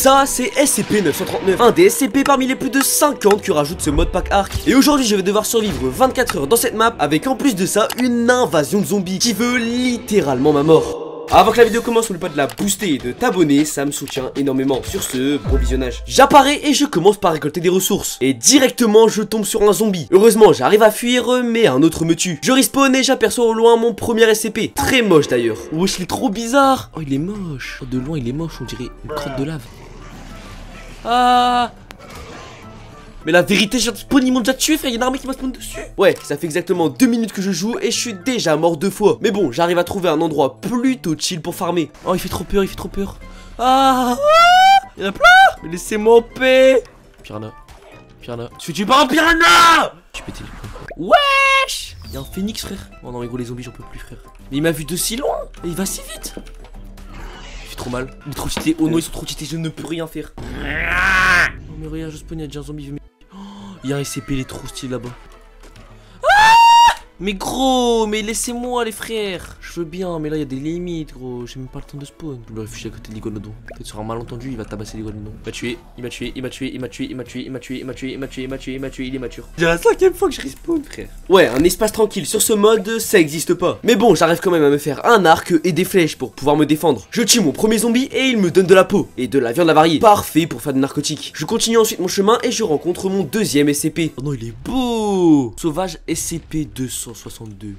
ça c'est SCP-939, un des SCP parmi les plus de 50 que rajoute ce mode pack arc. Et aujourd'hui je vais devoir survivre 24 heures dans cette map avec en plus de ça une invasion de zombies qui veut littéralement ma mort. Avant que la vidéo commence, n'oublie pas de la booster et de t'abonner, ça me soutient énormément. Sur ce, bon visionnage. J'apparais et je commence par récolter des ressources. Et directement, je tombe sur un zombie. Heureusement, j'arrive à fuir, mais un autre me tue. Je respawn et j'aperçois au loin mon premier SCP. Très moche d'ailleurs. Wesh, il est trop bizarre. Oh, il est moche. Oh, de loin, il est moche, on dirait une crotte de lave. Ah! Mais la vérité, j'ai spawn, ils m'ont déjà tué, frère, il y a une armée qui m'a spawn dessus. Ouais, ça fait exactement 2 minutes que je joue et je suis déjà mort 2 fois. Mais bon, j'arrive à trouver un endroit plutôt chill pour farmer. Oh, il fait trop peur, il fait trop peur. Ah, il y en a plein. Mais laissez-moi en paix. Piranha, piranha. Je suis tué par un piranha. Je suis pété les plombs. Wesh. Il y a un phénix, frère. Oh non, mais gros, les zombies, j'en peux plus, frère. Mais il m'a vu de si loin et il va si vite. Il fait trop mal. Il est trop cheaté. Oh non, ils sont trop cheatés, je ne peux rien faire. Oh mais regarde, je spawn, il y a déjà un zombie. Il y a un SCP, il est trop stylé là-bas. Ah, mais gros, mais laissez-moi les frères. Je veux bien, mais là il y a des limites, gros. J'ai même pas le temps de spawn. Je me réfugie à côté de l'Iguanodon. Peut-être sur un malentendu, il va tabasser l'Iguanodon. Il m'a tué, il m'a tué, il m'a tué, il m'a tué, il m'a tué, il m'a tué, il m'a tué, il m'a tué, il m'a tué, il m'a tué, il est mature. C'est la 5ème fois que je respawn, frère. Ouais, un espace tranquille sur ce mode, ça existe pas. Mais bon, j'arrive quand même à me faire un arc et des flèches pour pouvoir me défendre. Je tue mon premier zombie et il me donne de la peau et de la viande avariée. Parfait pour faire des narcotiques. Je continue ensuite mon chemin et je rencontre mon deuxième SCP. Oh non, il est beau. Sauvage SCP-262.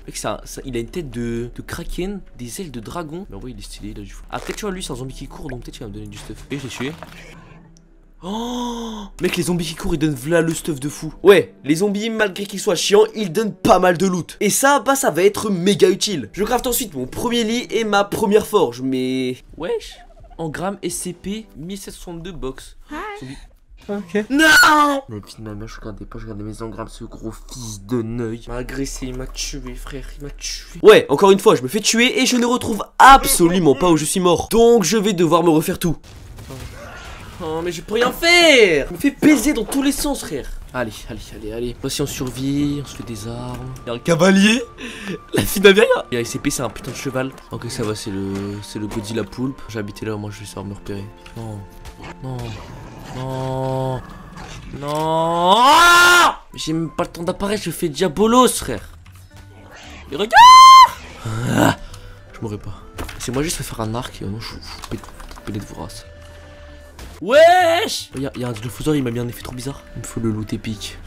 Mec, ça, il a une tête de kraken, des ailes de dragon. Mais en vrai, il est stylé, il a du fou. Ah, peut-être tu vois, lui, c'est un zombie qui court, donc peut-être qu'il va me donner du stuff. Et je l'ai tué. Oh, mec, les zombies qui courent, ils donnent v'là le stuff de fou. Ouais, les zombies, malgré qu'ils soient chiants, ils donnent pas mal de loot. Et ça, bah, ça va être méga utile. Je craft ensuite mon premier lit et ma première forge, mais... Wesh, engramme SCP 1762 box. Zombie. Ok. Non! La vie de ma mère, je regardais pas, je regardais mes engrammes, ce gros fils de neuil. Il m'a agressé, il m'a tué, frère, il m'a tué. Ouais, encore une fois, je me fais tuer et je ne retrouve absolument pas où je suis mort. Donc, je vais devoir me refaire tout. Oh, mais je peux rien faire! Je me fais baiser dans tous les sens, frère. Allez, allez, allez, allez. Voici, on survit, on se fait des armes. Il y a un cavalier. La fille d'Ameria. Il y a SCP, c'est un putain de cheval. Ok, ça va, c'est le Godzilla poulpe. J'ai habité là, moi je vais savoir me repérer. Non, non. Non. Non. J'ai même pas le temps d'apparaître, je fais Diabolos, frère. Et regarde. Ah, je mourrai pas. C'est moi juste faire un arc et non, je péter de vos races. Wesh. Il y a un dilophosaure, il m'a mis un effet trop bizarre. Il me faut le loot épique.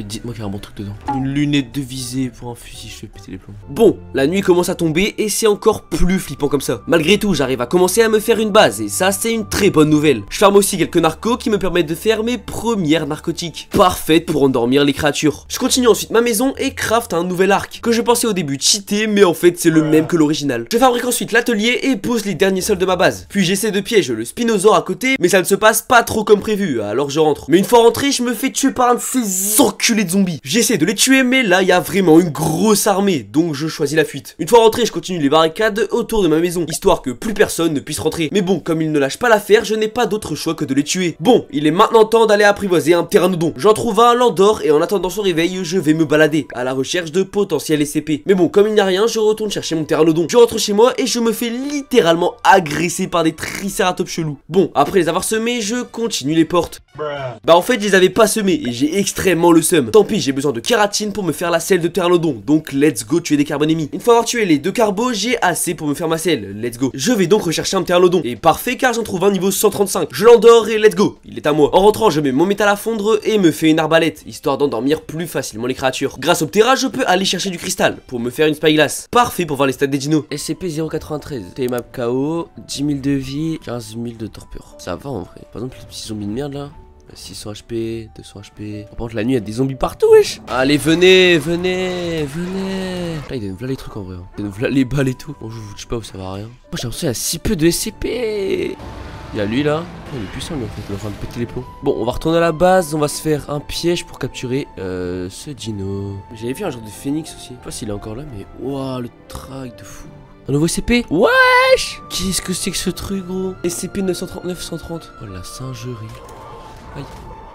Dites-moi qu'il y a un bon truc dedans. Une lunette de visée pour un fusil, je fais péter les plombs. Bon, la nuit commence à tomber et c'est encore plus flippant comme ça. Malgré tout, j'arrive à commencer à me faire une base et ça, c'est une très bonne nouvelle. Je farme aussi quelques narcos qui me permettent de faire mes premières narcotiques. Parfaites pour endormir les créatures. Je continue ensuite ma maison et craft un nouvel arc que je pensais au début cheater, mais en fait, c'est le même que l'original. Je fabrique ensuite l'atelier et pose les derniers sols de ma base. Puis j'essaie de piéger le spinosaure à côté, mais ça ne se passe pas trop comme prévu, alors je rentre. Mais une fois rentré, je me fais tuer par un de ces enculés de zombies. J'essaie de les tuer, mais là il y a vraiment une grosse armée, donc je choisis la fuite. Une fois rentré, je continue les barricades autour de ma maison, histoire que plus personne ne puisse rentrer. Mais bon, comme ils ne lâchent pas l'affaire, je n'ai pas d'autre choix que de les tuer. Bon, il est maintenant temps d'aller apprivoiser un pteranodon. J'en trouve un, l'endors, et en attendant son réveil, je vais me balader à la recherche de potentiels SCP. Mais bon, comme il n'y a rien, je retourne chercher mon pteranodon. Je rentre chez moi et je me fais littéralement agresser par des tricératops chelous. Bon, après les avoir semés, je continue les portes. Bah en fait, je les avais pas semés et j'ai extrêmement le seum. Tant pis, j'ai besoin de kératine pour me faire la selle de pteranodon, donc let's go tuer des carbonémies. Une fois avoir tué les 2 carbos, j'ai assez pour me faire ma selle, let's go. Je vais donc rechercher un pteranodon, et parfait car j'en trouve un niveau 135. Je l'endors et let's go, il est à moi. En rentrant, je mets mon métal à fondre et me fais une arbalète, histoire d'endormir plus facilement les créatures. Grâce au ptera, je peux aller chercher du cristal pour me faire une spyglass. Parfait pour voir les stats des dinos. SCP-093, T-map KO, 10 000 de vie, 15 000 de torpeur. Ça va en vrai. Par exemple, les petits zombies de merde là. 600 HP, 200 HP. Par contre, la nuit, il y a des zombies partout, wesh. Allez, venez, venez, venez. Là, ils donnent v'là les trucs en vrai. Hein. Ils donnent v'là les balles et tout. Bon, je vous dis pas où ça va à rien. Moi, j'ai l'impression qu'il y a si peu de SCP. Il y a lui là. Il est puissant, lui en fait. Il est en train de péter les plombs. Bon, on va retourner à la base. On va se faire un piège pour capturer ce dino. J'avais vu un genre de phénix aussi. Je sais pas s'il est encore là, mais waouh, le track de fou. Un nouveau SCP. Wesh. Qu'est-ce que c'est que ce truc, gros? SCP-939-130. Oh, la singerie. Aïe.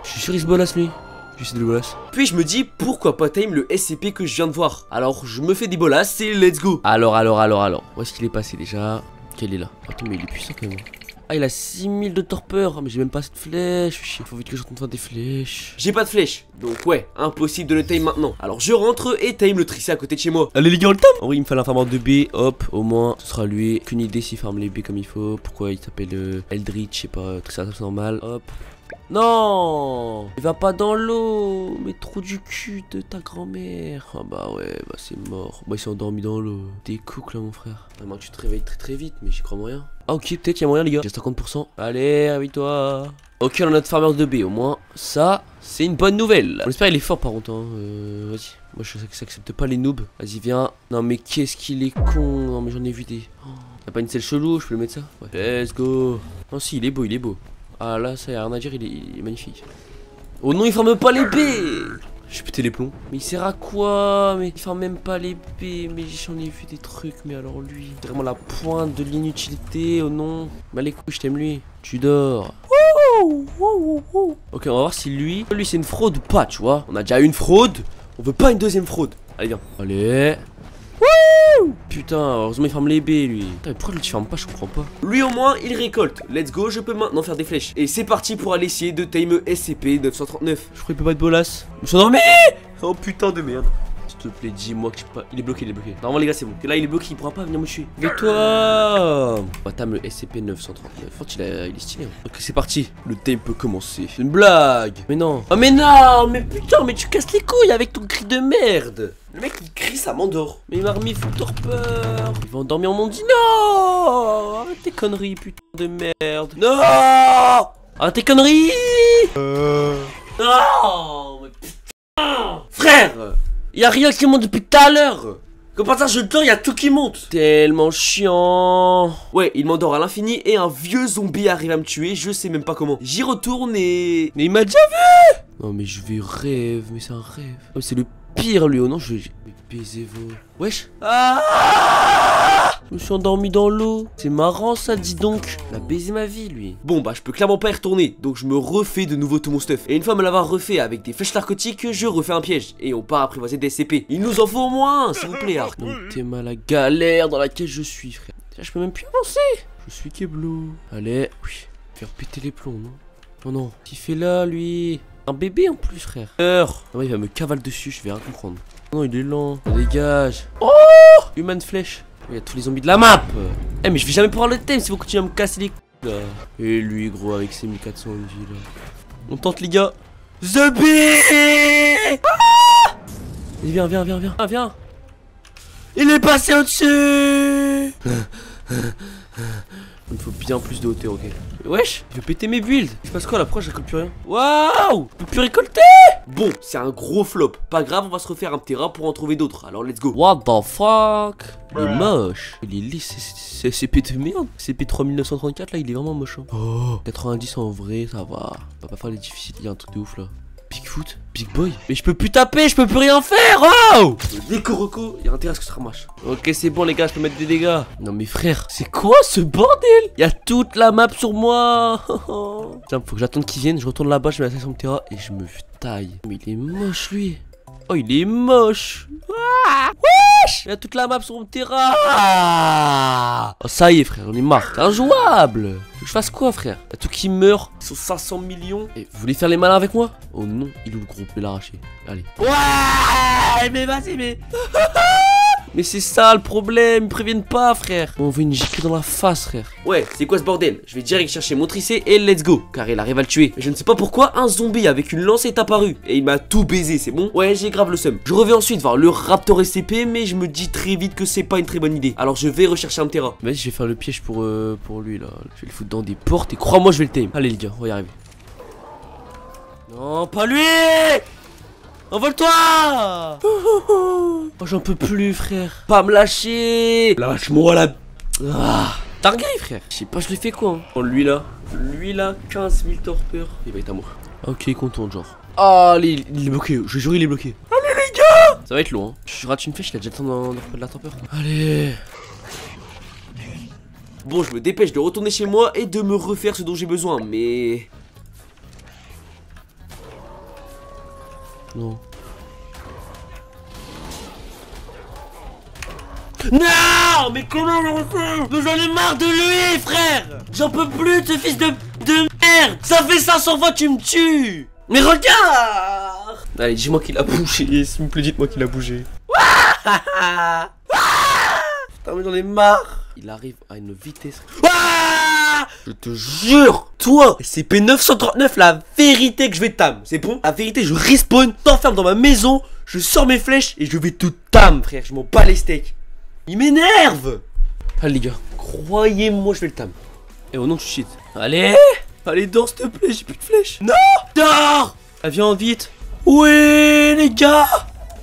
Je suis sûr il se bolasse lui. J'essaie de le bolasse. Puis je me dis pourquoi pas time le SCP que je viens de voir. Alors je me fais des bolasses et let's go. Alors. Où est-ce qu'il est passé déjà? Quel est là? Attends mais il est puissant quand même. Ah, il a 6000 de torpeur. Mais j'ai même pas cette flèche. Il faut vite que je retourne faire des flèches. J'ai pas de flèche. Donc, ouais, impossible de le tame maintenant. Alors, je rentre et tame le tricé à côté de chez moi. Allez, les gars, on le tame. En vrai, il me fallait un farmer de B. Hop, au moins, ce sera lui. Aucune idée s'il farme les B comme il faut. Pourquoi il s'appelle Eldritch, je sais pas. Tout ça, c'est normal. Hop. Non, il va pas dans l'eau. Mais trop du cul de ta grand-mère. Ah bah ouais, bah c'est mort. Bah il s'est endormi dans l'eau. T'es cook là mon frère. À moins que tu te réveilles très très vite, mais j'y crois moyen. Ah ok, peut-être y a moyen les gars. J'ai 50%. Allez, réveille-toi. Ok, on a notre farmer de B. Au moins, ça, c'est une bonne nouvelle. On espère qu'il est fort par contre. Hein. Vas-y. Moi je sais que ça accepte pas les noobs. Vas-y, viens. Non mais qu'est-ce qu'il est con. Non mais j'en ai vu des... Oh. Y'a pas une selle chelou, je peux le mettre ça. Ouais. Let's go. Non si, il est beau, il est beau. Ah là, ça y a rien à dire, il est magnifique. Oh non, il farme pas l'épée. J'ai pété les plombs. Mais il sert à quoi? Mais il farme même pas l'épée. Mais j'en ai vu des trucs, mais alors lui, vraiment la pointe de l'inutilité. Oh non. Bah les couilles, je t'aime lui. Tu dors. Ok, on va voir si lui c'est une fraude ou pas, tu vois. On a déjà une fraude. On veut pas une deuxième fraude. Allez, viens. Allez. Putain, heureusement il farme les baies lui. Putain, pourquoi lui tu farmes pas, je comprends pas. Lui au moins il récolte. Let's go, je peux maintenant faire des flèches. Et c'est parti pour aller essayer de tame SCP-939. Je crois qu'il peut pas être bolas. Je me suis endormi. Oh putain de merde. S'il te plaît, dis-moi que tu peux pas. Il est bloqué, il est bloqué. Normalement les gars c'est bon. Là il est bloqué, il pourra pas venir me tuer. Mais toi. On va tame le SCP-939. Il est stylé. Hein. Ok, c'est parti. Le tame peut commencer. C'est une blague. Mais non. Oh mais non. Mais putain, mais tu casses les couilles avec ton cri de merde. Le mec il crie, ça m'endort. Mais il m'a remis full torpeur. Il va endormir mon dit non. Arrête tes conneries, putain de merde. Non. Arrête tes conneries. Non. Mais putain. Frère, y a rien qui monte depuis tout à l'heure. Comme par ça je le tends, y a tout qui monte. Tellement chiant. Ouais, il m'endort à l'infini et un vieux zombie arrive à me tuer, je sais même pas comment. J'y retourne et... Mais il m'a déjà vu. Non mais je vais rêve, mais c'est un rêve. Oh, c'est le pire lui, oh non je vais... Mais baisez-vous. Wesh. Ah, je me suis endormi dans l'eau. C'est marrant ça, dis donc. Il a baisé ma vie lui. Bon bah je peux clairement pas y retourner. Donc je me refais de nouveau tout mon stuff. Et une fois me l'avoir refait avec des flèches narcotiques, je refais un piège. Et on part apprivoiser des SCP. Il nous en faut au moins, s'il vous plaît. Donc t'es mal la galère dans laquelle je suis frère. Déjà je peux même plus avancer. Je suis Keblo. Allez, oui. Faire péter les plombs, non? Oh non. Qu'est-ce qu'il fait là lui? Un bébé en plus frère. Non, il va me cavale dessus, je vais rien comprendre. Non il est lent. Ça dégage. Oh, Human Flèche. Il y a tous les zombies de la map. Eh mais je vais jamais pouvoir le thème si vous continuez à me casser les couilles là. Et lui gros avec ses 1400 de vie là. On tente les gars. The Bee. Ah, viens, viens, viens, viens. Ah, viens. Il est passé au-dessus. Il me faut bien plus de hauteur, ok. Wesh, il veut péter mes builds. Il se passe quoi là? Pourquoi je récolte plus rien? Waouh, je peux plus récolter. Bon, c'est un gros flop. Pas grave, on va se refaire un terrain pour en trouver d'autres. Alors let's go. What the fuck? Il est moche. Il est lisse, c'est CP de merde. CP 3934 là, il est vraiment moche. Hein. Oh, 90 en vrai, ça va. On va pas faire les difficiles, il y a un truc de ouf là. Bigfoot, Big Boy. Mais je peux plus taper, je peux plus rien faire. Oh, Décoroco, il y a intérêt à ce que ça remarche. Ok, c'est bon les gars, je peux mettre des dégâts. Non mais frère, c'est quoi ce bordel? Il y a toute la map sur moi. Tiens, faut que j'attende qu'ils viennent, je retourne là-bas, je mets la section de terrain et je me taille. Mais il est moche lui. Oh, il est moche. Ah, wesh, il y a toute la map sur mon terrain. Ah, oh, ça y est frère, on est marre. C'est injouable. Faut que je fasse quoi frère? Il y a tout qui meurt. Ils sont 500 millions. Et vous voulez faire les malins avec moi? Oh non, il est où le groupe? Je vais l'arracher. Allez. Ouais, mais vas-y, mais... Mais c'est ça le problème, ils préviennent pas frère. On veut une giclée dans la face frère. Ouais, c'est quoi ce bordel? Je vais direct chercher mon tricé et let's go. Car il arrive à le tuer. Mais je ne sais pas pourquoi un zombie avec une lance est apparu. Et il m'a tout baisé, c'est bon? Ouais, j'ai grave le seum. Je reviens ensuite voir le Raptor SCP, mais je me dis très vite que c'est pas une très bonne idée. Alors je vais rechercher un terrain. Vas-y, je vais faire le piège pour lui là. Je vais le foutre dans des portes et crois-moi je vais le tame. Allez les gars, on va y arriver. Non, pas lui! Envole-toi! Oh, j'en peux plus, frère. Pas me lâcher! Lâche-moi la... Ah, targué, frère. Je sais pas, je l'ai fait quoi. Hein. Oh, lui là, 15 000 torpeur. Il va être à moi. Ok, content, genre. Ah, il est bloqué. Je jure, il est bloqué. Allez, les gars! Ça va être long, hein. Je rate une flèche, il a déjà le temps de reprendre de la torpeur. Allez. Bon, je me dépêche de retourner chez moi et de me refaire ce dont j'ai besoin, mais... Non. Non, mais comment on fait? Mais j'en ai marre de lui, frère. J'en peux plus de ce fils de merde. Ça fait 500 fois que tu me tues. Mais regarde. Allez, dis-moi qu'il a bougé, s'il vous plaît, dites-moi qu'il a bougé. Putain, mais j'en ai marre. Il arrive à une vitesse. Je te jure, toi, SCP-939, la vérité que je vais tam. C'est bon? La vérité, je respawn, t'enferme dans ma maison, je sors mes flèches et je vais te tam, frère. Je m'en bats les steaks. Il m'énerve. Allez, les gars, croyez-moi, je vais le tam. Et au nom de shit. Allez, allez, dors, s'il te plaît, j'ai plus de flèches. Non, dors. Ah, viens vite. Ouais, les gars.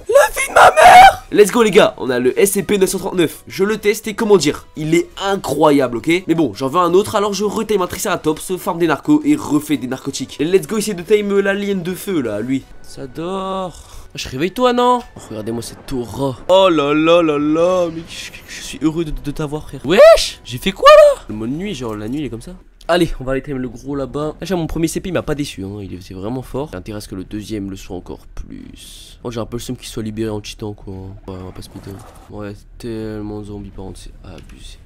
La vie de ma mère. Let's go les gars, on a le SCP-939. Je le teste et comment dire, il est incroyable, ok. Mais bon, j'en veux un autre, alors je retime un Triceratops, farm des narcos et refais des narcotiques. Et let's go essayer de time l'alien de feu là, lui. Ça dort. Je réveille-toi, non? Oh, regardez-moi cette aura. Oh là là là là, mais je suis heureux de t'avoir, frère. Wesh, j'ai fait quoi là? Le mode nuit, genre la nuit il est comme ça. Allez, on va aller time le gros là-bas. Là, mon premier CP il m'a pas déçu, hein. Il était vraiment fort. Intéresse que le deuxième le soit encore plus. Oh, j'ai un peu le seum qu'il soit libéré en cheatant, quoi. Ouais, on va pas se péter. Ouais, tellement de zombies par contre, c'est abusé.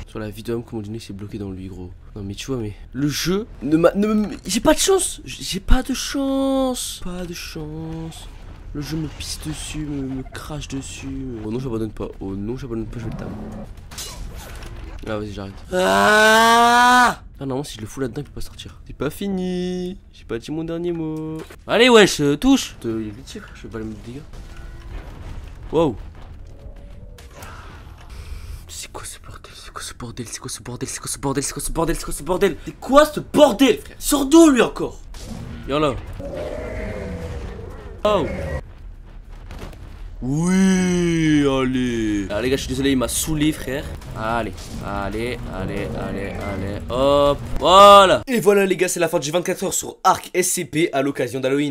Sur la vie d'homme, comme on dit, c'est bloqué dans lui, gros. Non, mais tu vois, mais le jeu j'ai pas de chance. J'ai pas de chance. Pas de chance. Le jeu me pisse dessus, me crache dessus. Oh non, j'abandonne pas. Oh non, j'abandonne pas, je vais le taper. Ah, vas-y, j'arrête. Ah, non, si je le fous là-dedans, il peut pas sortir. C'est pas fini. J'ai pas dit mon dernier mot. Allez, wesh, touche. Il est vite, frère. Je vais pas les mettre de dégâts. Wow. C'est quoi ce bordel? C'est quoi ce bordel? C'est quoi ce bordel? C'est quoi ce bordel? C'est quoi ce bordel? C'est quoi ce bordel? C'est quoi ce bordel, frère? Sors d'où, lui, encore? Viens là. Oh. Oui, allez. Ah les gars, je suis désolé, il m'a saoulé, frère. Allez, allez, allez, allez, allez. Hop, voilà. Et voilà les gars, c'est la fin du 24 heures sur Arc SCP à l'occasion d'Halloween.